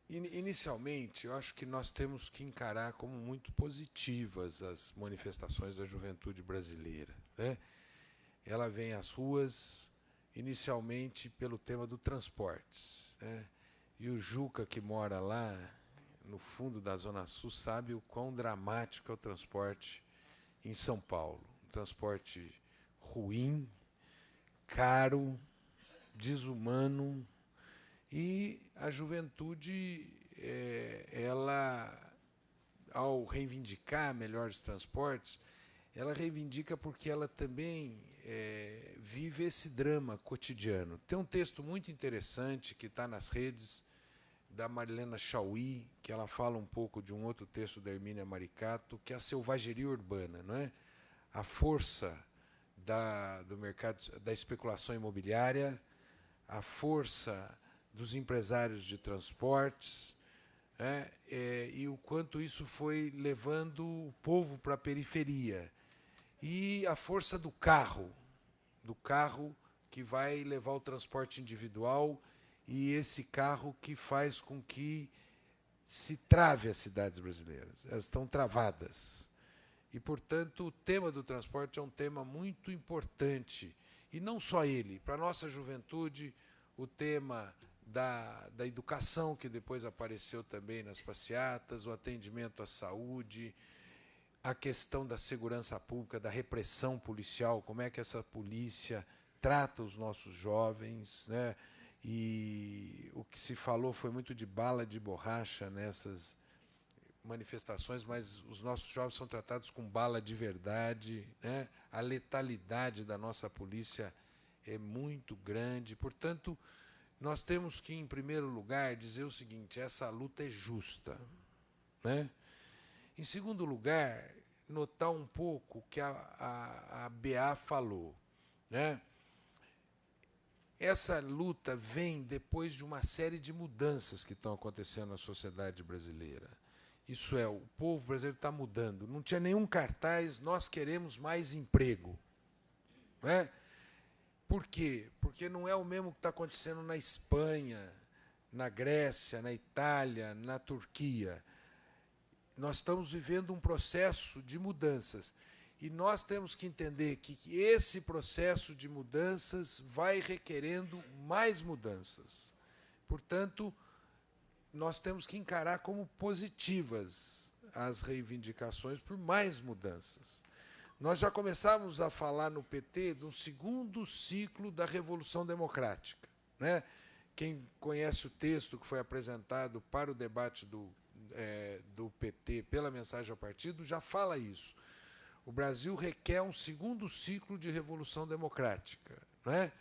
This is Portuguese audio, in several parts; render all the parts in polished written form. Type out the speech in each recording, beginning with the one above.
Inicialmente, eu acho que nós temos que encarar como muito positivas as manifestações da juventude brasileira, né? Ela vem às ruas inicialmente pelo tema do transportes, né? E o Juca, que mora lá no fundo da Zona Sul, sabe o quão dramático é o transporte em São Paulo. Um transporte ruim, caro, desumano. E a juventude, ela, ao reivindicar melhores transportes, ela reivindica porque ela também vive esse drama cotidiano. Tem um texto muito interessante que está nas redes, da Marilena Chauí, que ela fala um pouco de um outro texto da Hermínia Maricato, que é a selvageria urbana, não é? A força do mercado da especulação imobiliária, a força dos empresários de transportes, e o quanto isso foi levando o povo para a periferia. E a força do carro que vai levar o transporte individual e esse carro que faz com que se trave as cidades brasileiras. Elas estão travadas. E, portanto, o tema do transporte é um tema muito importante. E não só ele, para a nossa juventude, o tema da educação, que depois apareceu também nas passeatas, o atendimento à saúde, a questão da segurança pública, da repressão policial, como é que essa polícia trata os nossos jovens, né? E o que se falou foi muito de bala de borracha nessas manifestações, mas os nossos jovens são tratados com bala de verdade, né? A letalidade da nossa polícia é muito grande. Portanto, nós temos que, em primeiro lugar, dizer o seguinte: essa luta é justa, né? Em segundo lugar, notar um pouco o que a BA falou, né? Essa luta vem depois de uma série de mudanças que estão acontecendo na sociedade brasileira. Isso é, o povo brasileiro está mudando. Não tinha nenhum cartaz, nós queremos mais emprego. Não é? Por quê? Porque não é o mesmo que está acontecendo na Espanha, na Grécia, na Itália, na Turquia. Nós estamos vivendo um processo de mudanças. E nós temos que entender que esse processo de mudanças vai requerendo mais mudanças. Portanto, nós temos que encarar como positivas as reivindicações por mais mudanças. Nós já começávamos a falar no PT de um segundo ciclo da Revolução Democrática, né? Quem conhece o texto que foi apresentado para o debate do PT pela mensagem ao partido já fala isso. O Brasil requer um segundo ciclo de revolução democrática, né?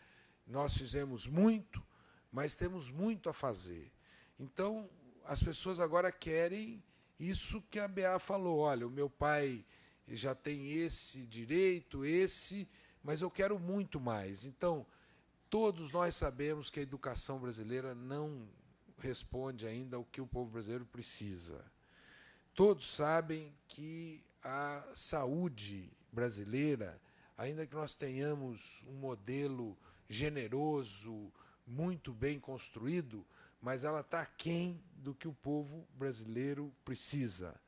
Nós fizemos muito, mas temos muito a fazer. Então, as pessoas agora querem isso que a BA falou. Olha, o meu pai já tem esse direito, mas eu quero muito mais. Então, todos nós sabemos que a educação brasileira não responde ainda ao que o povo brasileiro precisa. Todos sabem que a saúde brasileira, ainda que nós tenhamos um modelo generoso, muito bem construído, mas ela está aquém do que o povo brasileiro precisa.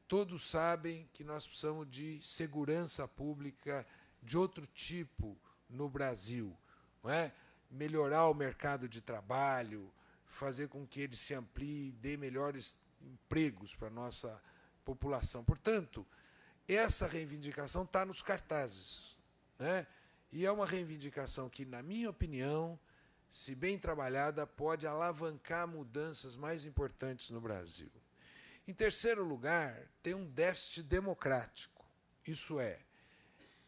Todos sabem que nós precisamos de segurança pública de outro tipo no Brasil, não é? Melhorar o mercado de trabalho, fazer com que ele se amplie, dê melhores empregos para a nossa população. Portanto, essa reivindicação está nos cartazes, né? E é uma reivindicação que, na minha opinião, se bem trabalhada, pode alavancar mudanças mais importantes no Brasil. Em terceiro lugar, tem um déficit democrático. Isso é,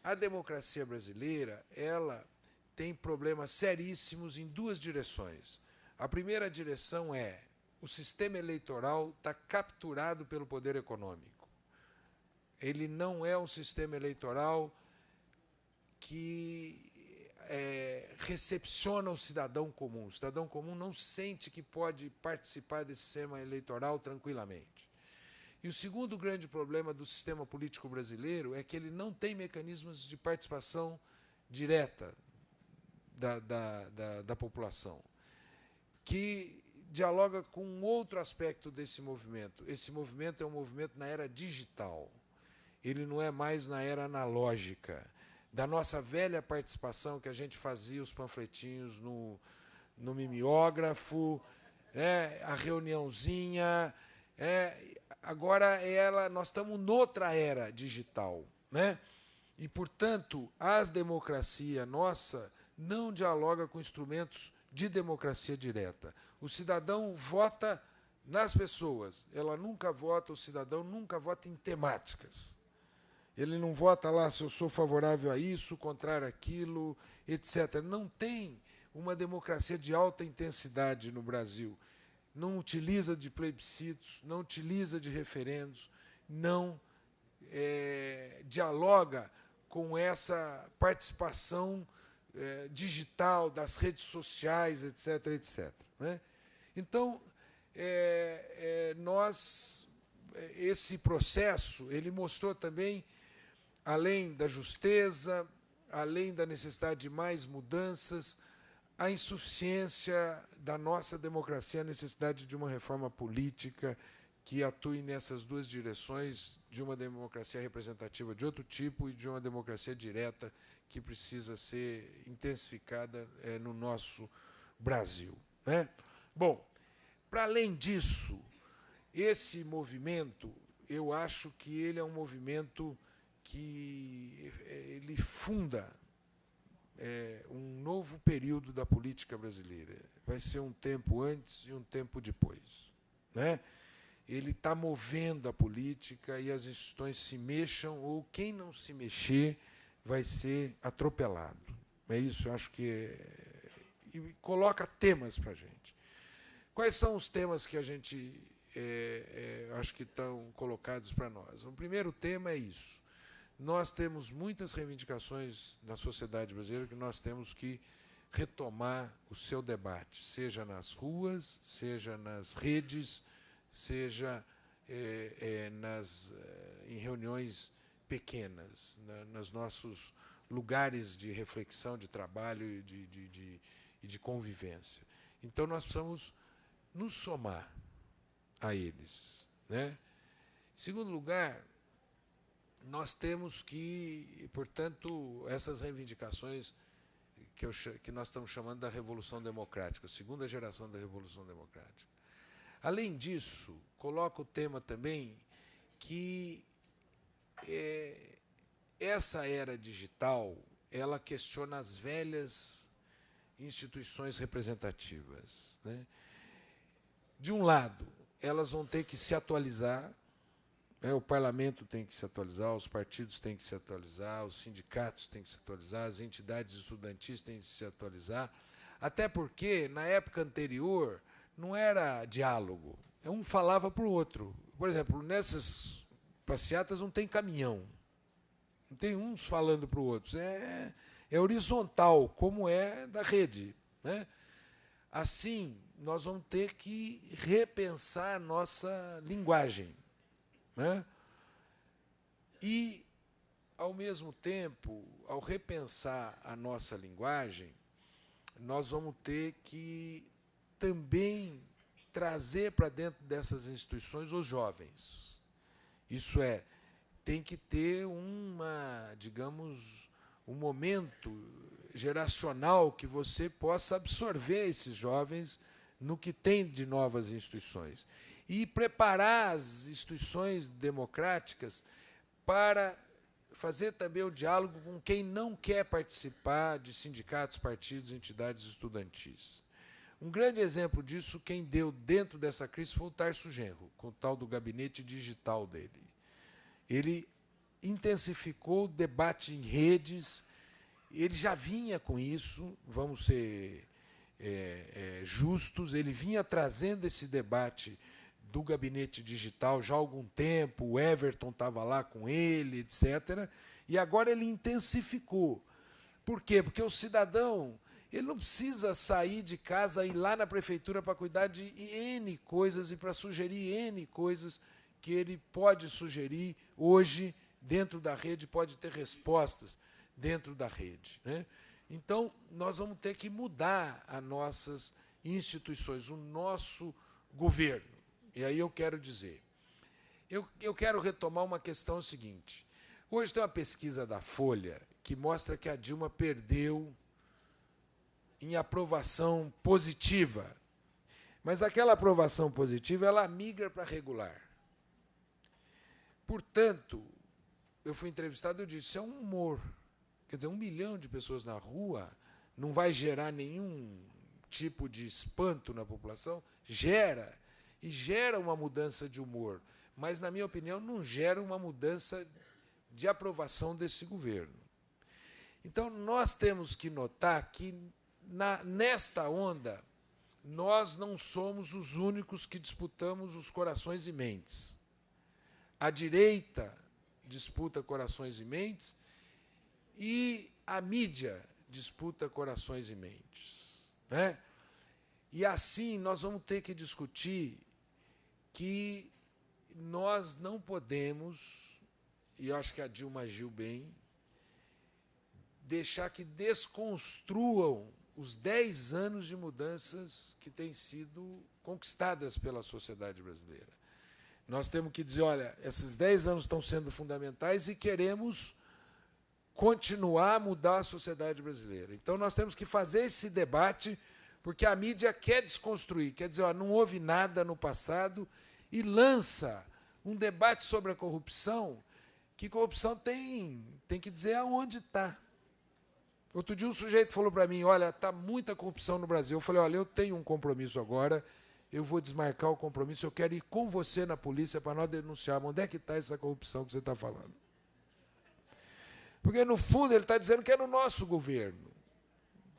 a democracia brasileira, ela tem problemas seríssimos em duas direções. A primeira direção é o sistema eleitoral está capturado pelo poder econômico. Ele não é um sistema eleitoral que recepciona o cidadão comum. O cidadão comum não sente que pode participar desse sistema eleitoral tranquilamente. E o segundo grande problema do sistema político brasileiro é que ele não tem mecanismos de participação direta da população, que dialoga com um outro aspecto desse movimento. Esse movimento é um movimento na era digital. Ele não é mais na era analógica. Da nossa velha participação, que a gente fazia os panfletinhos no mimeógrafo, a reuniãozinha. Agora nós estamos noutra era digital, né? E, portanto, a democracia nossa não dialoga com instrumentos de democracia direta. O cidadão vota nas pessoas. O cidadão nunca vota em temáticas. Ele não vota lá se eu sou favorável a isso, contrário àquilo, etc. Não tem uma democracia de alta intensidade no Brasil. Não utiliza de plebiscitos, não utiliza de referendos, não dialoga com essa participação digital das redes sociais, etc., etc. Né? Então, esse processo ele mostrou também, além da justeza, além da necessidade de mais mudanças, a insuficiência da nossa democracia, a necessidade de uma reforma política que atue nessas duas direções, de uma democracia representativa de outro tipo e de uma democracia direta que precisa ser intensificada no nosso Brasil. Né? Bom, para além disso, esse movimento, eu acho que ele é um movimento que ele funda um novo período da política brasileira. Vai ser um tempo antes e um tempo depois. Né? Ele está movendo a política e as instituições se mexam, ou quem não se mexer vai ser atropelado. É isso, eu acho que e coloca temas para a gente. Quais são os temas que a gente acho que estão colocados para nós? O primeiro tema é isso. Nós temos muitas reivindicações na sociedade brasileira que nós temos que retomar o seu debate, seja nas ruas, seja nas redes, seja em reuniões pequenas, nos nossos lugares de reflexão, de trabalho e de convivência. Então, nós precisamos nos somar a eles. Né? Em segundo lugar, nós temos que, portanto, essas reivindicações que nós estamos chamando da Revolução Democrática, a segunda geração da Revolução Democrática. Além disso, coloca o tema também que essa era digital ela questiona as velhas instituições representativas. Né? De um lado, elas vão ter que se atualizar, o parlamento tem que se atualizar, os partidos têm que se atualizar, os sindicatos têm que se atualizar, as entidades estudantis têm que se atualizar, até porque, na época anterior, não era diálogo. Um falava para o outro. Por exemplo, nessas passeatas não tem caminhão. Não tem uns falando para o outro. É horizontal, como é da rede. Né? Assim, nós vamos ter que repensar a nossa linguagem. Né? E, ao mesmo tempo, ao repensar a nossa linguagem, nós vamos ter que também trazer para dentro dessas instituições os jovens. Isso tem que ter digamos, um momento geracional que você possa absorver esses jovens no que tem de novas instituições. E preparar as instituições democráticas para fazer também o diálogo com quem não quer participar de sindicatos, partidos, entidades estudantis. Um grande exemplo disso, quem deu dentro dessa crise foi o Tarso Genro, com o tal do gabinete digital dele. Ele intensificou o debate em redes, ele já vinha com isso, vamos ser justos, ele vinha trazendo esse debate do gabinete digital já há algum tempo, o Everton estava lá com ele, etc. E agora ele intensificou. Por quê? Porque o cidadão ele não precisa sair de casa e ir lá na prefeitura para cuidar de N coisas e para sugerir N coisas que ele pode sugerir hoje dentro da rede, pode ter respostas dentro da rede. Né? Então, nós vamos ter que mudar as nossas instituições, o nosso governo. E aí eu quero dizer, eu quero retomar uma questão seguinte. Hoje tem uma pesquisa da Folha que mostra que a Dilma perdeu em aprovação positiva. Mas aquela aprovação positiva, ela migra para regular. Portanto, eu fui entrevistado e eu disse, isso é um humor. Quer dizer, 1 milhão de pessoas na rua não vai gerar nenhum tipo de espanto na população? Gera. E gera uma mudança de humor. Mas, na minha opinião, não gera uma mudança de aprovação desse governo. Então, nós temos que notar que, nesta onda, nós não somos os únicos que disputamos os corações e mentes. A direita disputa corações e mentes e a mídia disputa corações e mentes, né? E assim nós vamos ter que discutir que nós não podemos, e eu acho que a Dilma agiu bem, deixar que desconstruam os 10 anos de mudanças que têm sido conquistadas pela sociedade brasileira. Nós temos que dizer, olha, esses 10 anos estão sendo fundamentais e queremos continuar a mudar a sociedade brasileira. Então, nós temos que fazer esse debate, porque a mídia quer desconstruir, quer dizer, ó, não houve nada no passado, e lança um debate sobre a corrupção, que corrupção tem que dizer aonde está. Outro dia um sujeito falou para mim, olha, está muita corrupção no Brasil. Eu falei, olha, eu tenho um compromisso agora, eu vou desmarcar o compromisso, eu quero ir com você na polícia para nós denunciarmos onde é que está essa corrupção que você está falando. Porque, no fundo, ele está dizendo que é no nosso governo.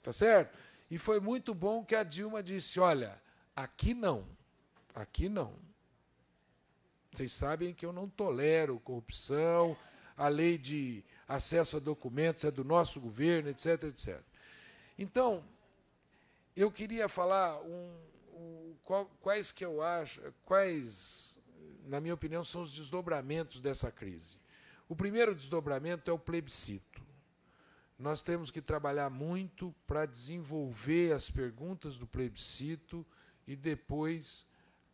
Tá certo? E foi muito bom que a Dilma disse, olha, aqui não, aqui não. Vocês sabem que eu não tolero corrupção, a lei de acesso a documentos é do nosso governo, etc, etc. Então, eu queria falar quais, na minha opinião, são os desdobramentos dessa crise. O primeiro desdobramento é o plebiscito. Nós temos que trabalhar muito para desenvolver as perguntas do plebiscito e depois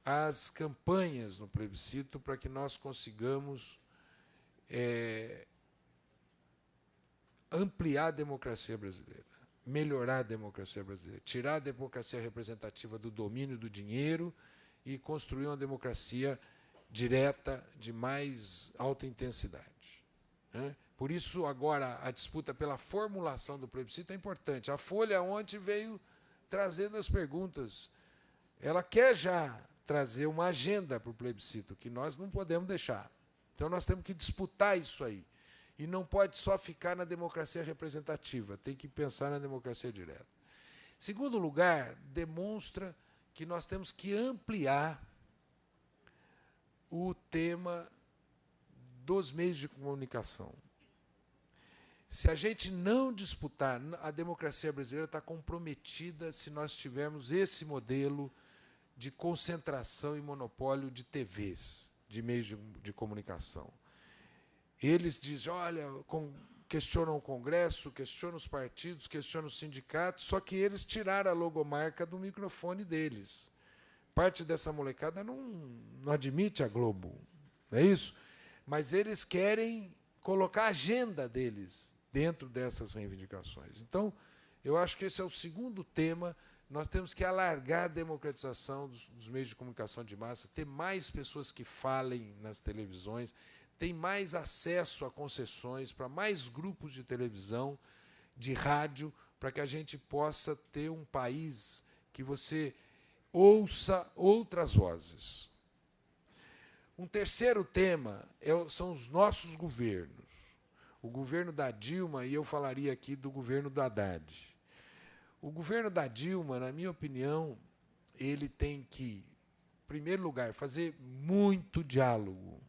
as campanhas no plebiscito para que nós consigamos ampliar a democracia brasileira, melhorar a democracia brasileira, tirar a democracia representativa do domínio do dinheiro e construir uma democracia direta de mais alta intensidade, né? Por isso, agora, a disputa pela formulação do plebiscito é importante. A Folha ontem veio trazendo as perguntas. Ela quer já trazer uma agenda para o plebiscito, que nós não podemos deixar. Então, nós temos que disputar isso aí. E não pode só ficar na democracia representativa, tem que pensar na democracia direta. Segundo lugar, demonstra que nós temos que ampliar o tema dos meios de comunicação. Se a gente não disputar, a democracia brasileira está comprometida se nós tivermos esse modelo de concentração e monopólio de TVs, de meios de comunicação. Eles dizem, olha, questionam o Congresso, questionam os partidos, questionam os sindicatos, só que eles tiraram a logomarca do microfone deles. Parte dessa molecada não admite a Globo, não é isso? Mas eles querem colocar a agenda deles dentro dessas reivindicações. Então, eu acho que esse é o segundo tema. Nós temos que alargar a democratização dos meios de comunicação de massa, ter mais pessoas que falem nas televisões, ter mais acesso a concessões para mais grupos de televisão, de rádio, para que a gente possa ter um país que você ouça outras vozes. Um terceiro tema são os nossos governos. O governo da Dilma, e eu falaria aqui do governo do Haddad. O governo da Dilma, na minha opinião, ele tem que, em primeiro lugar, fazer muito diálogo.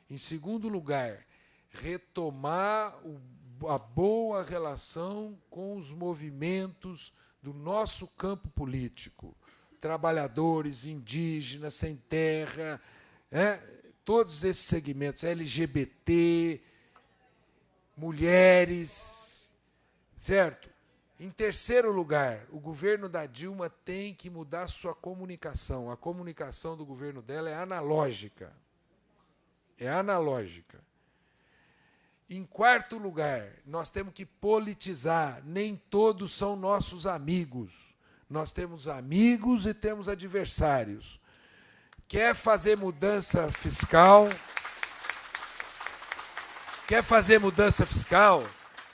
Em segundo lugar, retomar a boa relação com os movimentos do nosso campo político. Trabalhadores, indígenas, sem terra, todos esses segmentos, LGBT, mulheres, certo? Em terceiro lugar, o governo da Dilma tem que mudar sua comunicação. A comunicação do governo dela é analógica. É analógica. Em quarto lugar, nós temos que politizar. Nem todos são nossos amigos. Nós temos amigos e temos adversários. Quer fazer mudança fiscal? Quer fazer mudança fiscal?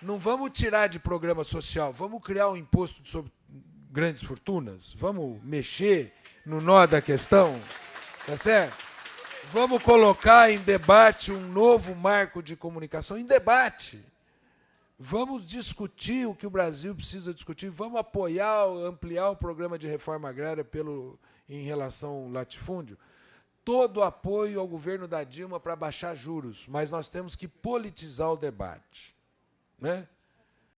Não vamos tirar de programa social, vamos criar um imposto sobre grandes fortunas? Vamos mexer no nó da questão? Tá certo? Vamos colocar em debate um novo marco de comunicação, em debate. Vamos discutir o que o Brasil precisa discutir, vamos apoiar, ampliar o programa de reforma agrária em relação ao latifúndio. Todo apoio ao governo da Dilma para baixar juros, mas nós temos que politizar o debate. Né?